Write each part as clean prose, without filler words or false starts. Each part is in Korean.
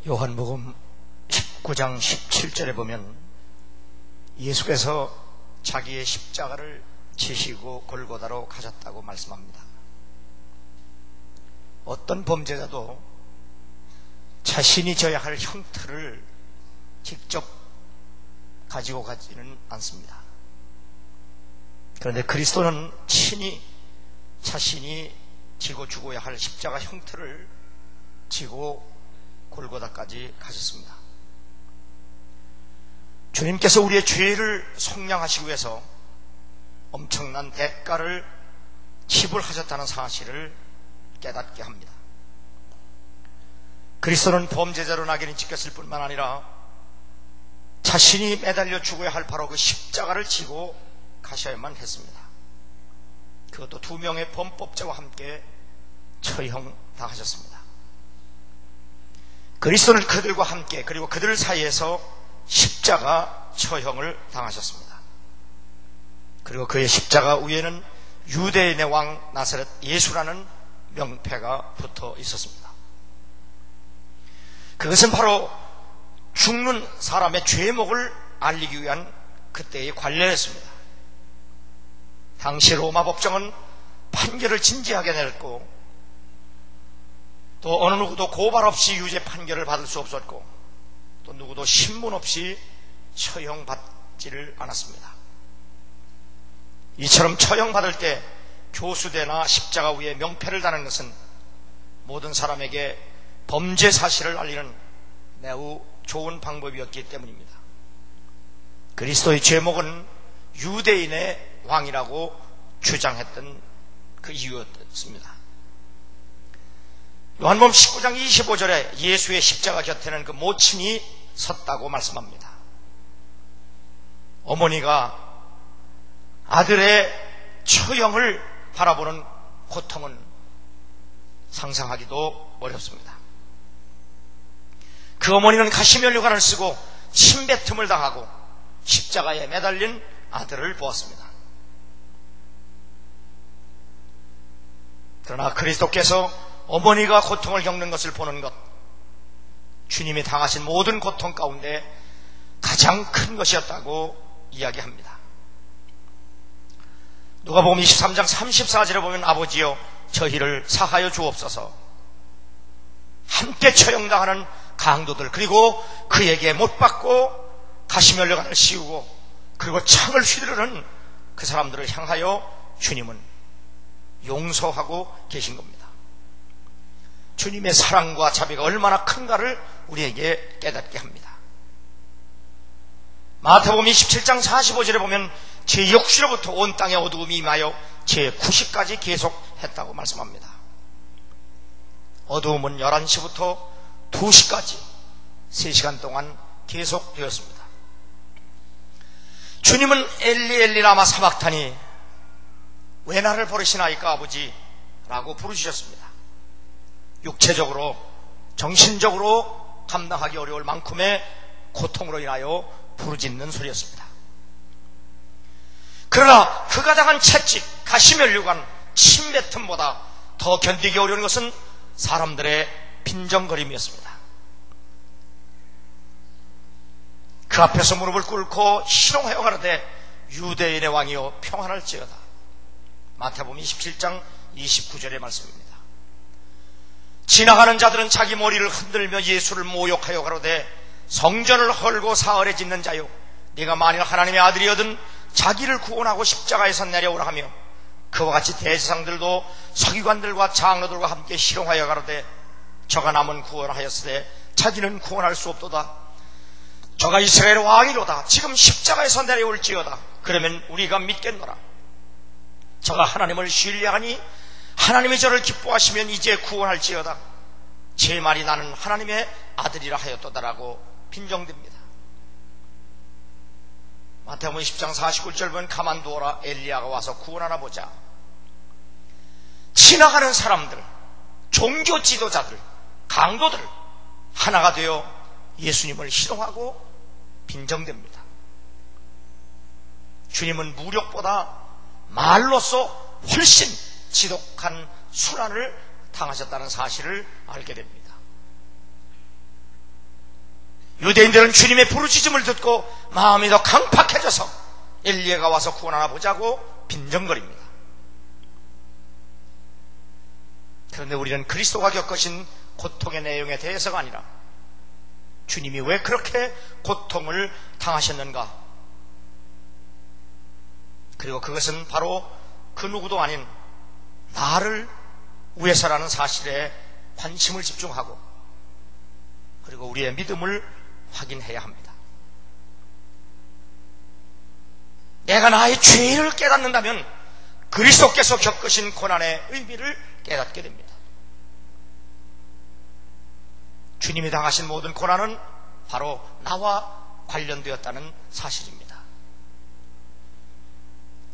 요한복음 19장 17절에 보면 예수께서 자기의 십자가를 지시고 골고다로 가셨다고 말씀합니다. 어떤 범죄자도 자신이 져야 할 형틀을 직접 가지고 가지는 않습니다. 그런데 그리스도는 친히 자신이 지고 죽어야 할 십자가 형틀을 지고 골고다까지 가셨습니다. 주님께서 우리의 죄를 속량하시기 위해서 엄청난 대가를 지불하셨다는 사실을 깨닫게 합니다. 그리스도는 범죄자로 낙인이 찍혔을 뿐만 아니라 자신이 매달려 죽어야 할 바로 그 십자가를 지고 가셔야만 했습니다. 그것도 두 명의 범법자와 함께 처형당하셨습니다. 그리스도는 그들과 함께 그리고 그들 사이에서 십자가 처형을 당하셨습니다. 그리고 그의 십자가 위에는 유대인의 왕 나사렛 예수라는 명패가 붙어 있었습니다. 그것은 바로 죽는 사람의 죄목을 알리기 위한 그때의 관례였습니다. 당시 로마 법정은 판결을 진지하게 내렸고 또 어느 누구도 고발 없이 유죄 판결을 받을 수 없었고 또 누구도 신문 없이 처형받지를 않았습니다. 이처럼 처형받을 때 교수대나 십자가 위에 명패를 다는 것은 모든 사람에게 범죄 사실을 알리는 매우 좋은 방법이었기 때문입니다. 그리스도의 죄목은 유대인의 왕이라고 주장했던 그 이유였습니다. 요한복음 19장 25절에 예수의 십자가 곁에는 그 모친이 섰다고 말씀합니다. 어머니가 아들의 처형을 바라보는 고통은 상상하기도 어렵습니다. 그 어머니는 가시면류관을 쓰고 침뱉음을 당하고 십자가에 매달린 아들을 보았습니다. 그러나 그리스도께서 어머니가 고통을 겪는 것을 보는 것, 주님이 당하신 모든 고통 가운데 가장 큰 것이었다고 이야기합니다. 누가복음 23장 34절에 보면 아버지여 저희를 사하여 주옵소서, 함께 처형당하는 강도들 그리고 그에게 못 박고 가시면류관을 씌우고 그리고 창을 휘두르는 그 사람들을 향하여 주님은 용서하고 계신 겁니다. 주님의 사랑과 자비가 얼마나 큰가를 우리에게 깨닫게 합니다. 마태복음 27장 45절에 보면 제 6시로부터 온 땅에 어두움이 임하여 제 9시까지 계속했다고 말씀합니다. 어두움은 11시부터 2시까지 3시간 동안 계속되었습니다. 주님은 엘리 엘리 라마 사박타니 왜 나를 버리시나이까 아버지 라고 부르셨습니다. 육체적으로 정신적으로 감당하기 어려울 만큼의 고통으로 인하여 부르짖는 소리였습니다. 그러나 그가 당한 채찍, 가시면류관, 침뱉음보다 더 견디기 어려운 것은 사람들의 빈정거림이었습니다. 그 앞에서 무릎을 꿇고 희롱하여 가로되 유대인의 왕이여 평안할지어다. 마태복음 27장 29절의 말씀입니다. 지나가는 자들은 자기 머리를 흔들며 예수를 모욕하여 가로되 성전을 헐고 사흘에 짓는 자요, 네가 만일 하나님의 아들이거든 자기를 구원하고 십자가에서 내려오라 하며 그와 같이 대제사장들도 서기관들과 장로들과 함께 희롱하여 가로되 저가 남은 구원하였으되 자기는 구원할 수 없도다. 저가 이스라엘 왕이로다. 지금 십자가에서 내려올지어다. 그러면 우리가 믿겠노라. 저가 하나님을 신뢰하니 하나님이 저를 기뻐하시면 이제 구원할지어다. 제 말이 나는 하나님의 아들이라 하였도다라고 빈정됩니다. 마태복음 10장 49절 보면 가만두어라 엘리야가 와서 구원하나 보자. 지나가는 사람들, 종교 지도자들, 강도들 하나가 되어 예수님을 희롱하고 빈정됩니다. 주님은 무력보다 말로써 훨씬 지독한 순환을 당하셨다는 사실을 알게 됩니다. 유대인들은 주님의 부르짖음을 듣고 마음이 더 강팍해져서 엘리야가 와서 구원하나 보자고 빈정거립니다. 그런데 우리는 그리스도가 겪으신 고통의 내용에 대해서가 아니라 주님이 왜 그렇게 고통을 당하셨는가, 그리고 그것은 바로 그 누구도 아닌 나를 위해서라는 사실에 관심을 집중하고 그리고 우리의 믿음을 확인해야 합니다. 내가 나의 죄를 깨닫는다면 그리스도께서 겪으신 고난의 의미를 깨닫게 됩니다. 주님이 당하신 모든 고난은 바로 나와 관련되었다는 사실입니다.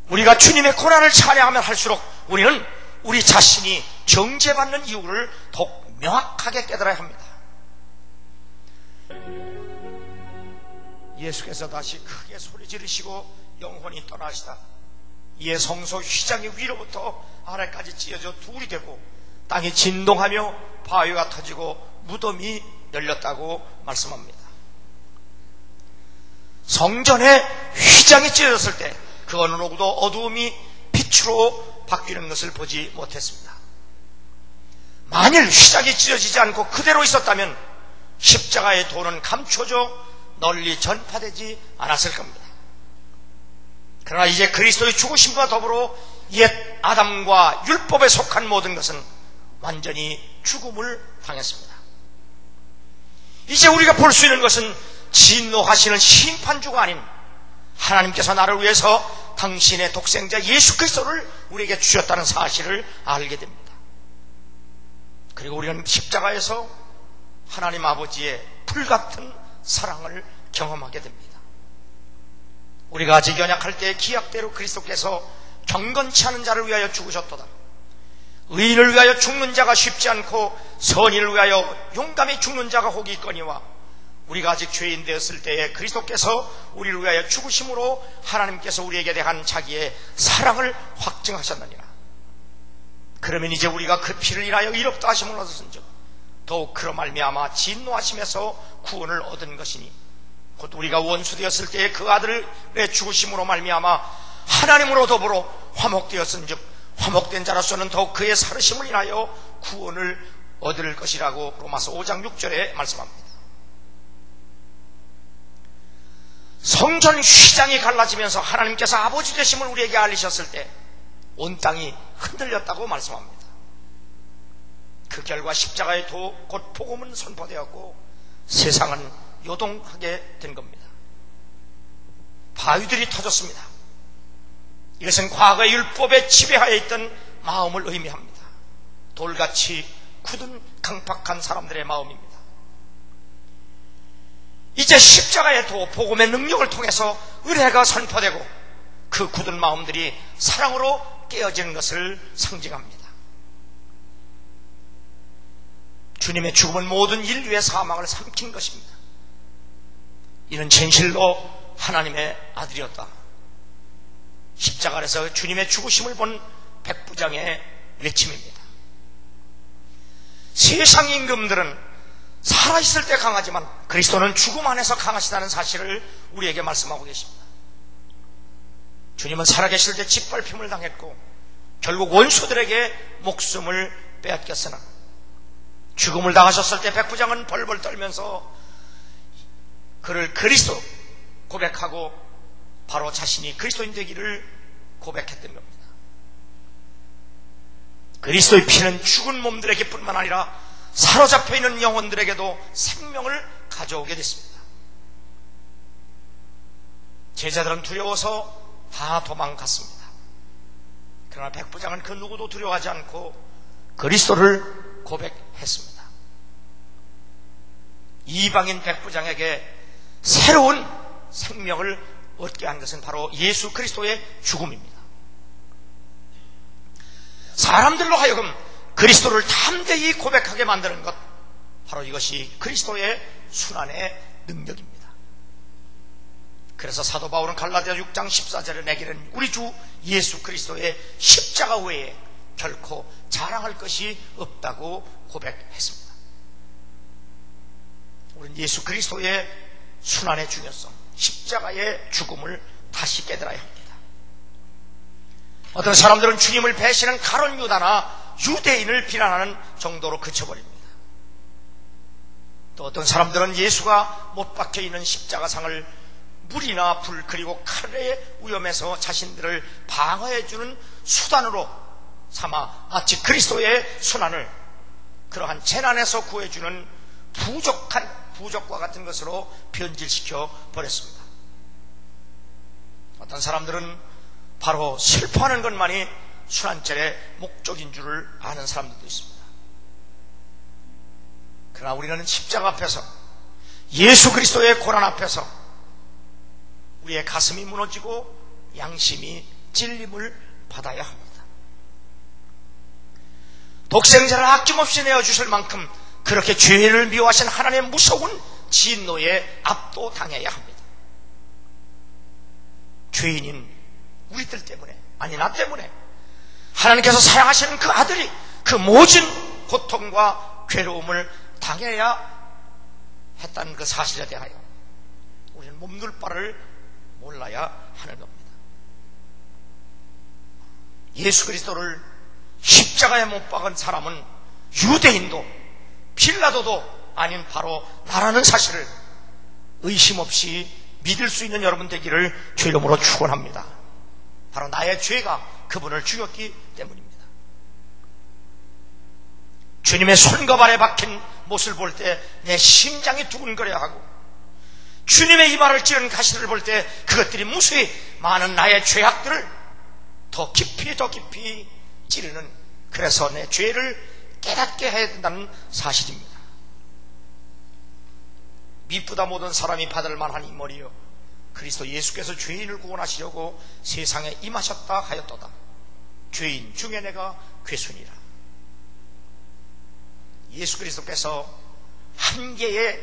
우리가 주님의 고난을 찬양하면 할수록 우리는 우리 자신이 정죄받는 이유를 더욱 명확하게 깨달아야 합니다. 예수께서 다시 크게 소리 지르시고 영혼이 떠나시다 이에 성소 휘장이 위로부터 아래까지 찢어져 둘이 되고 땅이 진동하며 바위가 터지고 무덤이 열렸다고 말씀합니다. 성전에 휘장이 찢어졌을 때 그 어느 누구도 어두움이 빛으로 바뀌는 것을 보지 못했습니다. 만일 휘장이 찢어지지 않고 그대로 있었다면 십자가의 도는 감춰져 널리 전파되지 않았을 겁니다. 그러나 이제 그리스도의 죽으심과 더불어 옛 아담과 율법에 속한 모든 것은 완전히 죽음을 당했습니다. 이제 우리가 볼 수 있는 것은 진노하시는 심판주가 아닌 하나님께서 나를 위해서 당신의 독생자 예수 그리스도를 우리에게 주셨다는 사실을 알게 됩니다. 그리고 우리는 십자가에서 하나님 아버지의 불같은 사랑을 경험하게 됩니다. 우리가 아직 연약할 때 기약대로 그리스도께서 경건치 않은 자를 위하여 죽으셨도다. 의인을 위하여 죽는 자가 쉽지 않고 선인을 위하여 용감히 죽는 자가 혹이 있거니와 우리가 아직 죄인 되었을 때에 그리스도께서 우리를 위하여 죽으심으로 하나님께서 우리에게 대한 자기의 사랑을 확증하셨느니라. 그러면 이제 우리가 그 피를 인하여 의롭다 하심을 얻었은즉 더욱 그로 말미암아 진노하심에서 구원을 얻은 것이니 곧 우리가 원수 되었을 때에 그 아들의 죽으심으로 말미암아 하나님으로 더불어 화목되었은즉 화목된 자로서는 더욱 그의 살으심을 인하여 구원을 얻을 것이라고 로마서 5장 6절에 말씀합니다. 성전 휘장이 갈라지면서 하나님께서 아버지 되심을 우리에게 알리셨을 때 온 땅이 흔들렸다고 말씀합니다. 그 결과 십자가의 도 곧 복음은 선포되었고 세상은 요동하게 된 겁니다. 바위들이 터졌습니다. 이것은 과거의 율법에 지배하여 있던 마음을 의미합니다. 돌같이 굳은 강팍한 사람들의 마음입니다. 이제 십자가의 도 복음의 능력을 통해서 은혜가 선포되고 그 굳은 마음들이 사랑으로 깨어지는 것을 상징합니다. 주님의 죽음은 모든 인류의 사망을 삼킨 것입니다. 이는 진실로 하나님의 아들이었다. 십자가에서 주님의 죽으심을 본 백부장의 외침입니다. 세상 임금들은 살아있을 때 강하지만 그리스도는 죽음 안에서 강하시다는 사실을 우리에게 말씀하고 계십니다. 주님은 살아계실 때 짓밟힘을 당했고 결국 원수들에게 목숨을 빼앗겼으나 죽음을 당하셨을 때 백부장은 벌벌 떨면서 그를 그리스도 고백하고 바로 자신이 그리스도인 되기를 고백했던 겁니다. 그리스도의 피는 죽은 몸들에게 뿐만 아니라 사로잡혀 있는 영혼들에게도 생명을 가져오게 됐습니다. 제자들은 두려워서 다 도망갔습니다. 그러나 백부장은 그 누구도 두려워하지 않고 그리스도를 고백했습니다. 이방인 백부장에게 새로운 생명을 얻게 한 것은 바로 예수 그리스도의 죽음입니다. 사람들로 하여금 그리스도를 담대히 고백하게 만드는 것, 바로 이것이 그리스도의 순환의 능력입니다. 그래서 사도 바울은 갈라디아 6장 14절에 내게는 우리 주 예수 그리스도의 십자가 외에 결코 자랑할 것이 없다고 고백했습니다. 우리는 예수 그리스도의 순환의 중요성, 십자가의 죽음을 다시 깨달아야 합니다. 어떤 사람들은 주님을 배신한 가룟 유다나 유대인을 비난하는 정도로 그쳐버립니다. 또 어떤 사람들은 예수가 못 박혀있는 십자가상을 물이나 불 그리고 칼의 위험에서 자신들을 방어해주는 수단으로 삼아 마치 그리스도의 순환을 그러한 재난에서 구해주는 부적과 같은 것으로 변질시켜 버렸습니다. 어떤 사람들은 바로 슬퍼하는 것만이 순환절의 목적인 줄을 아는 사람들도 있습니다. 그러나 우리는 십자가 앞에서, 예수 그리스도의 고난 앞에서 우리의 가슴이 무너지고 양심이 찔림을 받아야 합니다. 독생자를 아낌없이 내어주실 만큼 그렇게 죄를 미워하신 하나님의 무서운 진노에 압도당해야 합니다. 죄인인 우리들 때문에, 아니 나 때문에 하나님께서 사랑하시는 그 아들이 그 모진 고통과 괴로움을 당해야 했다는 그 사실에 대하여 우리는 몸둘 바를 몰라야 하는 겁니다. 예수 그리스도를 십자가에 못 박은 사람은 유대인도 빌라도도 아닌 바로 나라는 사실을 의심 없이 믿을 수 있는 여러분 되기를 주 이름으로 축원합니다. 바로 나의 죄가 그분을 죽였기 때문입니다. 주님의 손과 발에 박힌 못을 볼 때 내 심장이 두근거려 하고, 주님의 이마를 찌른 가시를 볼 때 그것들이 무수히 많은 나의 죄악들을 더 깊이 찌르는, 그래서 내 죄를 깨닫게 해야 된다는 사실입니다. 미쁘다 모든 사람이 받을 만한 인물이요 그리스도 예수께서 죄인을 구원하시려고 세상에 임하셨다 하였도다. 죄인 중에 내가 괴순이라. 예수 그리스도께서 한 개의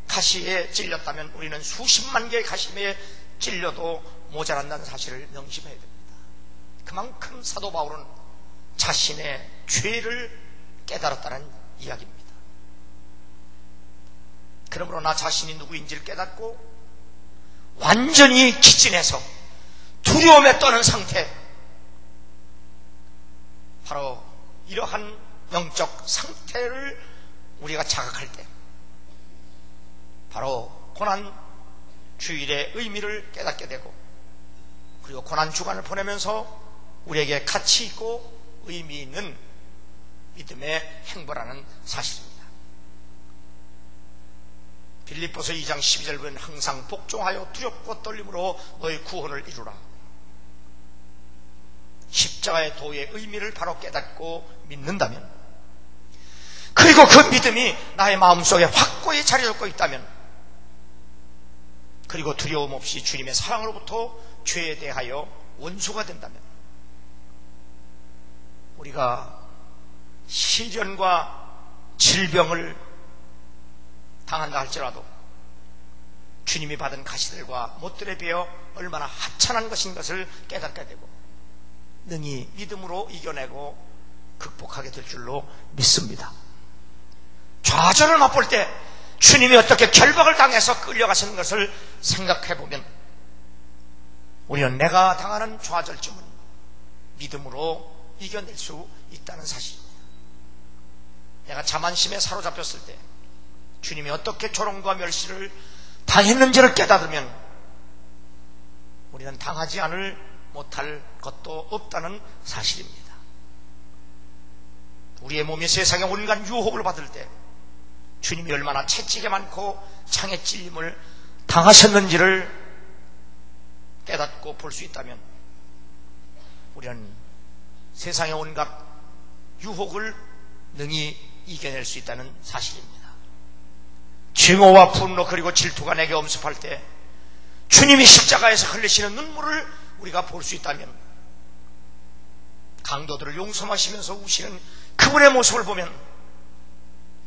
가시에 찔렸다면 우리는 수십만 개의 가시에 찔려도 모자란다는 사실을 명심해야 됩니다. 그만큼 사도 바울은 자신의 죄를 깨달았다는 이야기입니다. 그러므로 나 자신이 누구인지를 깨닫고 완전히 기진해서 두려움에 떠는 상태, 바로 이러한 영적 상태를 우리가 자각할 때 바로 고난 주일의 의미를 깨닫게 되고, 그리고 고난 주간을 보내면서 우리에게 가치 있고 의미 있는 믿음의 행보라는 사실입니다. 빌립보서 2장 12절 보면 항상 복종하여 두렵고 떨림으로 너의 구원을 이루라. 십자가의 도의 의미를 바로 깨닫고 믿는다면, 그리고 그 믿음이 나의 마음속에 확고히 자리 잡고 있다면, 그리고 두려움 없이 주님의 사랑으로부터 죄에 대하여 원수가 된다면, 우리가 시련과 질병을 당한다 할지라도 주님이 받은 가시들과 못들에 비해 얼마나 하찮은 것인 것을 깨닫게 되고 능히 믿음으로 이겨내고 극복하게 될 줄로 믿습니다. 좌절을 맛볼 때 주님이 어떻게 결박을 당해서 끌려가시는 것을 생각해보면 우리는 내가 당하는 좌절쯤은 믿음으로 이겨낼 수 있다는 사실입니다. 내가 자만심에 사로잡혔을 때 주님이 어떻게 조롱과 멸시를 당했는지를 깨닫으면 우리는 당하지 못할 것도 없다는 사실입니다. 우리의 몸이 세상에 온갖 유혹을 받을 때 주님이 얼마나 채찍이 많고 창에 찔림을 당하셨는지를 깨닫고 볼 수 있다면 우리는 세상의 온갖 유혹을 능히 이겨낼 수 있다는 사실입니다. 증오와 분노 그리고 질투가 내게 엄습할 때 주님이 십자가에서 흘리시는 눈물을 우리가 볼 수 있다면, 강도들을 용서하시면서 우시는 그분의 모습을 보면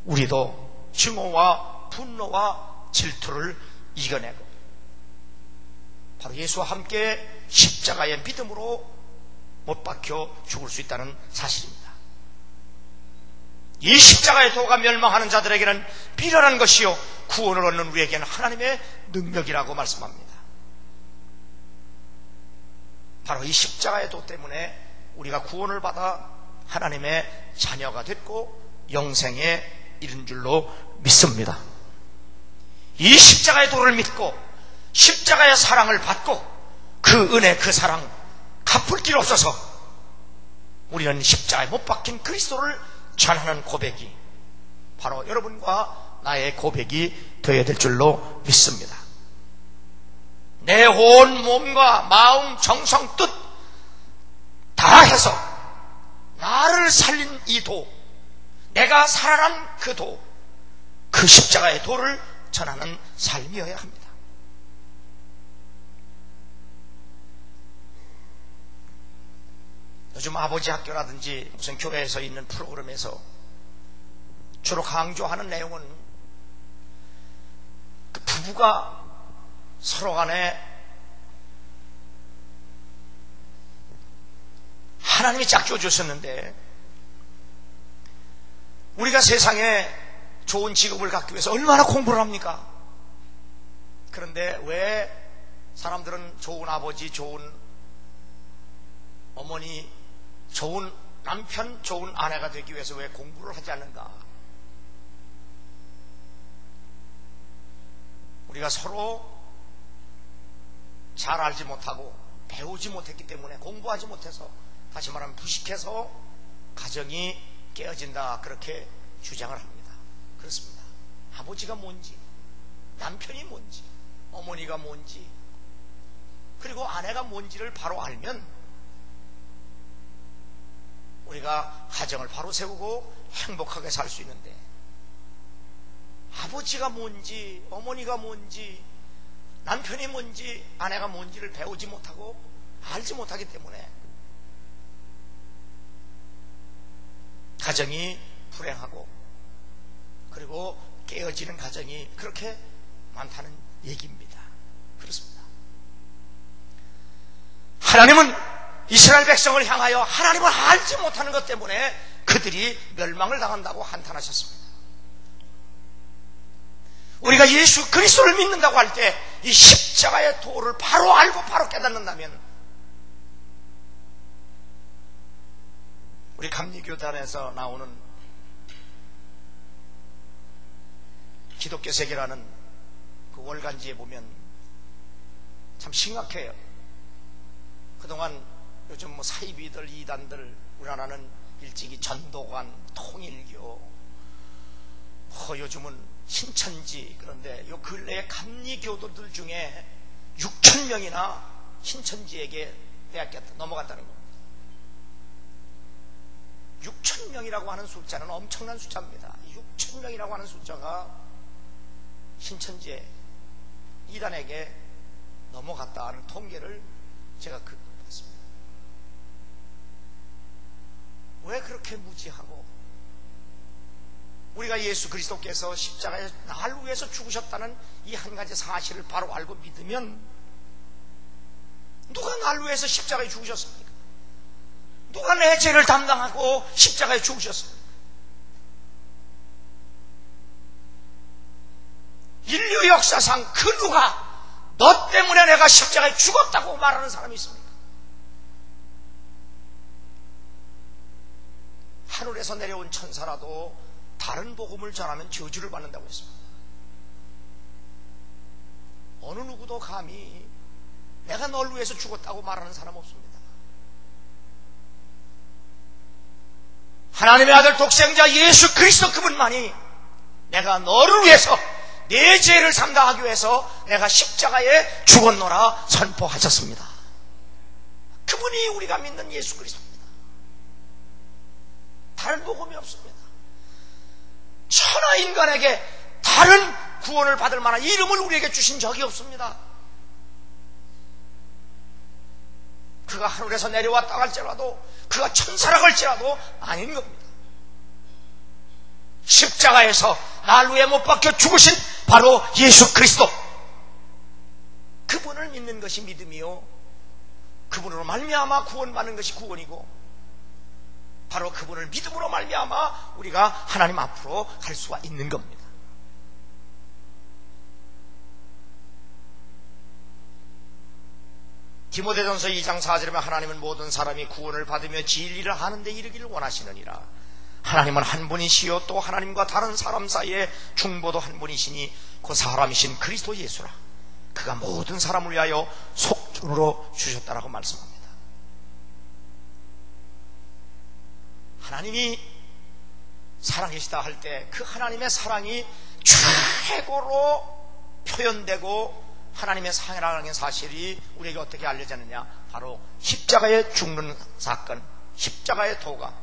우리도 증오와 분노와 질투를 이겨내고 바로 예수와 함께 십자가의 믿음으로 못 박혀 죽을 수 있다는 사실입니다. 이 십자가의 도가 멸망하는 자들에게는 비련한 것이요 구원을 얻는 우리에게는 하나님의 능력이라고 말씀합니다. 바로 이 십자가의 도 때문에 우리가 구원을 받아 하나님의 자녀가 됐고 영생에 이른 줄로 믿습니다. 이 십자가의 도를 믿고 십자가의 사랑을 받고 그 은혜, 그 사랑 갚을 길 없어서 우리는 십자가에 못 박힌 그리스도를 전하는 고백이 바로 여러분과 나의 고백이 되어야 될 줄로 믿습니다. 내 온 몸과 마음, 정성, 뜻 다 해서 나를 살린 이 도, 내가 살아난 그 도, 그 십자가의 도를 전하는 삶이어야 합니다. 요즘 아버지 학교라든지 무슨 교회에서 있는 프로그램에서 주로 강조하는 내용은 그 부부가 서로 간에 하나님이 짝지어 주셨는데 우리가 세상에 좋은 직업을 갖기 위해서 얼마나 공부를 합니까? 그런데 왜 사람들은 좋은 아버지, 좋은 어머니, 좋은 남편, 좋은 아내가 되기 위해서 왜 공부를 하지 않는가? 우리가 서로 잘 알지 못하고 배우지 못했기 때문에, 공부하지 못해서, 다시 말하면 부식해서 가정이 깨어진다, 그렇게 주장을 합니다. 그렇습니다. 아버지가 뭔지, 남편이 뭔지, 어머니가 뭔지, 그리고 아내가 뭔지를 바로 알면 우리가 가정을 바로 세우고 행복하게 살 수 있는데, 아버지가 뭔지, 어머니가 뭔지, 남편이 뭔지, 아내가 뭔지를 배우지 못하고 알지 못하기 때문에 가정이 불행하고 그리고 깨어지는 가정이 그렇게 많다는 얘기입니다. 그렇습니다. 하나님은 이스라엘 백성을 향하여 하나님을 알지 못하는 것 때문에 그들이 멸망을 당한다고 한탄하셨습니다. 우리가 예수 그리스도를 믿는다고 할 때 이 십자가의 도를 바로 알고 바로 깨닫는다면 우리 감리교단에서 나오는 기독교 세계라는 그 월간지에 보면 참 심각해요. 그동안 요즘 뭐 사이비들, 이단들, 우리나라는 일찍이 전도관, 통일교, 요즘은 신천지, 그런데 요 근래에 감리교도들 중에 6,000명이나 신천지에게 넘어갔다는 겁니다. 6,000명이라고 하는 숫자는 엄청난 숫자입니다. 6,000명이라고 하는 숫자가 신천지에, 이단에게 넘어갔다 하는 통계를 제가 봤습니다. 왜 그렇게 무지하고, 우리가 예수 그리스도께서 십자가에 나를 위해서 죽으셨다는 이 한 가지 사실을 바로 알고 믿으면, 누가 나를 위해서 십자가에 죽으셨습니까? 누가 내 죄를 담당하고 십자가에 죽으셨습니까? 인류 역사상 그 누가 너 때문에 내가 십자가에 죽었다고 말하는 사람이 있습니까? 하늘에서 내려온 천사라도 다른 복음을 전하면 저주를 받는다고 했습니다. 어느 누구도 감히 내가 널 위해서 죽었다고 말하는 사람 없습니다. 하나님의 아들 독생자 예수 그리스도 그분만이 내가 너를 위해서 내 죄를 상당하기 위해서 내가 십자가에 죽었노라 선포하셨습니다. 그분이 우리가 믿는 예수 그리스도입니다. 다른 복음이 없습니다. 천하 인간에게 다른 구원을 받을 만한 이름을 우리에게 주신 적이 없습니다. 그가 하늘에서 내려왔다 할지라도, 그가 천사라고 할지라도 아닌 겁니다. 십자가에서 날 위해 못 박혀 죽으신 바로 예수 그리스도, 그분을 믿는 것이 믿음이요, 그분으로 말미암아 구원받는 것이 구원이고, 바로 그분을 믿음으로 말미암아 우리가 하나님 앞으로 갈 수가 있는 겁니다. 디모데전서 2장 4절에 하나님은 모든 사람이 구원을 받으며 진리를 하는 데 이르기를 원하시느니라. 하나님은 한 분이시요 또 하나님과 다른 사람 사이에 중보도 한 분이시니 그 사람이신 그리스도 예수라. 그가 모든 사람을 위하여 속전으로 주셨다라고 말씀합니다. 하나님이 사랑이시다 할 때 그 하나님의 사랑이 최고로 표현되고 하나님의 사랑이라는 사실이 우리에게 어떻게 알려졌느냐, 바로 십자가에 죽는 사건, 십자가의 도가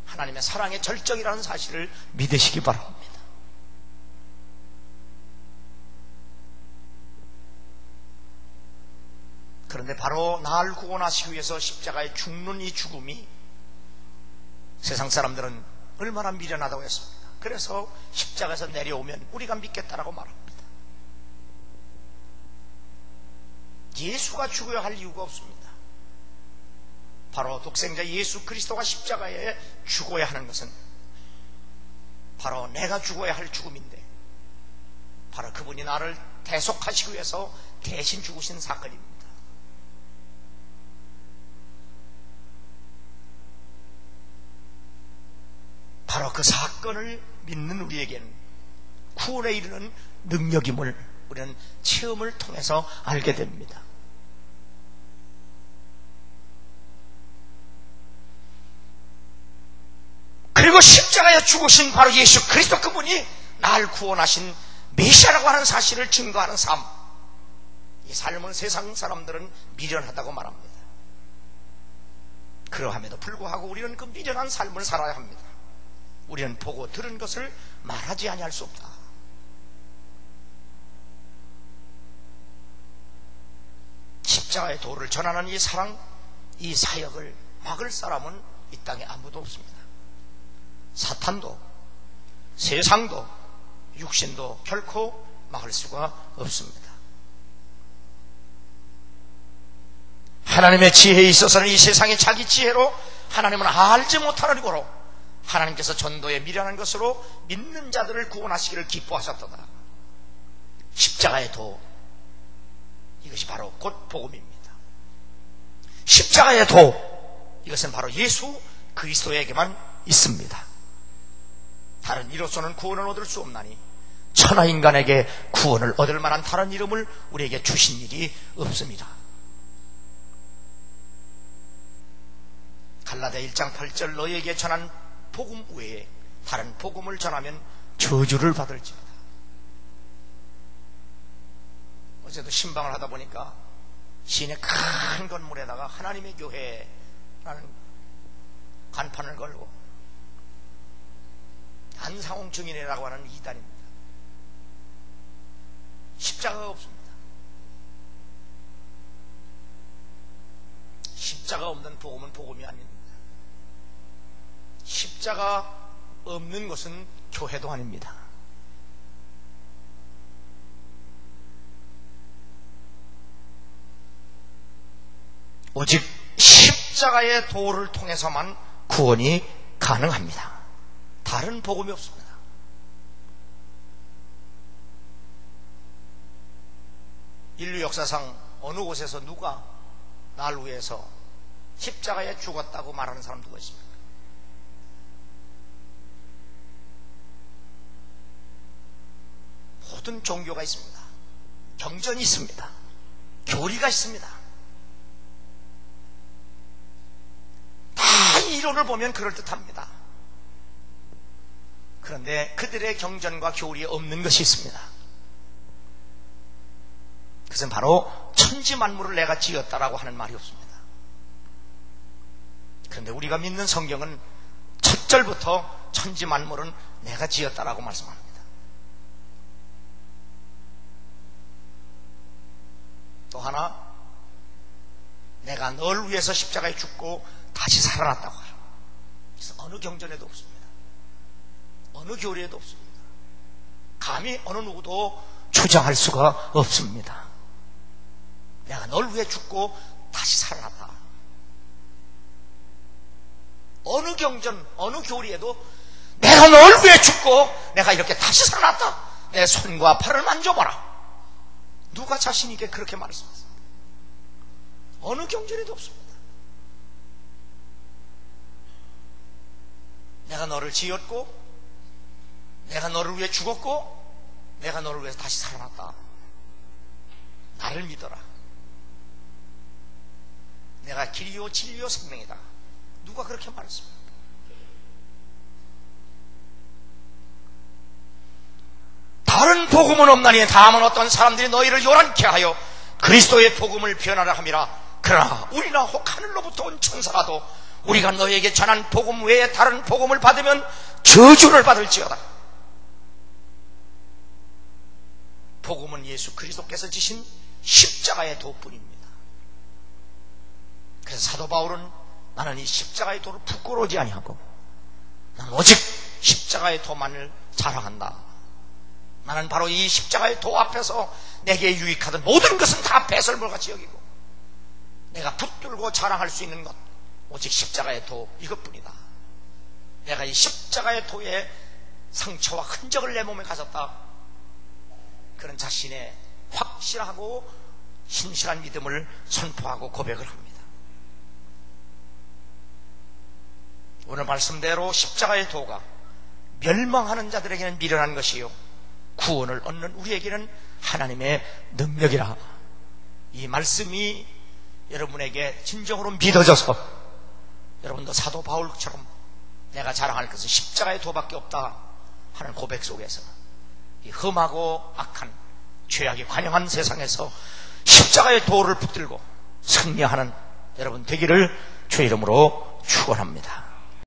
하나님의 사랑의 절정이라는 사실을 믿으시기 바랍니다. 그런데 바로 나를 구원하시기 위해서 십자가에 죽는 이 죽음이 세상 사람들은 얼마나 미련하다고 했습니다. 그래서 십자가에서 내려오면 우리가 믿겠다라고 말합니다. 예수가 죽어야 할 이유가 없습니다. 바로 독생자 예수 그리스도가 십자가에 죽어야 하는 것은 바로 내가 죽어야 할 죽음인데, 바로 그분이 나를 대속하시기 위해서 대신 죽으신 사건입니다. 바로 그 사건을 믿는 우리에게는 구원에 이르는 능력임을 우리는 체험을 통해서 알게 됩니다. 그리고 십자가에 죽으신 바로 예수 그리스도, 그분이 나를 구원하신 메시아라고 하는 사실을 증거하는 삶, 이 삶은 세상 사람들은 미련하다고 말합니다. 그러함에도 불구하고 우리는 그 미련한 삶을 살아야 합니다. 우리는 보고 들은 것을 말하지 아니할 수 없다. 십자가의 도를 전하는 이 사랑, 이 사역을 막을 사람은 이 땅에 아무도 없습니다. 사탄도, 세상도, 육신도 결코 막을 수가 없습니다. 하나님의 지혜에 있어서는 이 세상이 자기 지혜로 하나님은 알지 못하는 이고로 하나님께서 전도에 미련한 것으로 믿는 자들을 구원하시기를 기뻐하셨도다. 십자가의 도, 이것이 바로 곧 복음입니다. 십자가의 도, 이것은 바로 예수 그리스도에게만 있습니다. 다른 이로서는 구원을 얻을 수 없나니 천하인간에게 구원을 얻을 만한 다른 이름을 우리에게 주신 일이 없습니다. 갈라디아 1장 8절 너희에게 전한 복음 외에 다른 복음을 전하면 저주를 받을지어다. 어제도 신방을 하다 보니까 시내 큰 건물에다가 하나님의 교회라는 간판을 걸고 안상홍 증인이라고 하는 이단입니다. 십자가가 없습니다. 십자가 없는 복음은 복음이 아닙니다. 십자가 없는 것은 교회도 아닙니다. 오직 십자가의 도를 통해서만 구원이 가능합니다. 다른 복음이 없습니다. 인류 역사상 어느 곳에서 누가 날 위해서 십자가에 죽었다고 말하는 사람 누가 있습니까? 모든 종교가 있습니다. 경전이 있습니다. 교리가 있습니다. 다 이론을 보면 그럴듯합니다. 그런데 그들의 경전과 교리에 없는 것이 있습니다. 그것은 바로 천지 만물을 내가 지었다라고 하는 말이 없습니다. 그런데 우리가 믿는 성경은 첫 절부터 천지 만물은 내가 지었다라고 말씀합니다. 또 하나, 내가 널 위해서 십자가에 죽고 다시 살아났다고 해요. 그래서 어느 경전에도 없습니다. 어느 교리에도 없습니다. 감히 어느 누구도 주장할 수가 없습니다. 내가 널 위해 죽고 다시 살아났다. 어느 경전, 어느 교리에도 내가 널 위해 죽고 내가 이렇게 다시 살아났다. 내 손과 팔을 만져봐라. 누가 자신 있게 그렇게 말했습니까? 어느 경전에도 없습니다. 내가 너를 지었고, 내가 너를 위해 죽었고, 내가 너를 위해서 다시 살아났다. 나를 믿어라. 내가 길이요 진리요 생명이다. 누가 그렇게 말했습니까? 다른 복음은 없나니 다만 어떤 사람들이 너희를 요란케 하여 그리스도의 복음을 변하라 함이라. 그러나 우리나 혹 하늘로부터 온 천사라도 우리가 너희에게 전한 복음 외에 다른 복음을 받으면 저주를 받을지어다. 복음은 예수 그리스도께서 지신 십자가의 도뿐입니다. 그래서 사도 바울은 나는 이 십자가의 도를 부끄러워하지 아니하고 나는 오직 십자가의 도만을 자랑한다. 나는 바로 이 십자가의 도 앞에서 내게 유익하던 모든 것은 다 배설물같이 여기고 내가 붙들고 자랑할 수 있는 것 오직 십자가의 도 이것뿐이다. 내가 이 십자가의 도에 상처와 흔적을 내 몸에 가졌다. 그런 자신의 확실하고 신실한 믿음을 선포하고 고백을 합니다. 오늘 말씀대로 십자가의 도가 멸망하는 자들에게는 미련한 것이요 구원을 얻는 우리에게는 하나님의 능력이라. 이 말씀이 여러분에게 진정으로 믿어져서 여러분도 사도 바울처럼 내가 자랑할 것은 십자가의 도밖에 없다 하는 고백 속에서 이 험하고 악한 죄악이 관영한 세상에서 십자가의 도를 붙들고 승리하는 여러분 되기를 주의 이름으로 축원합니다.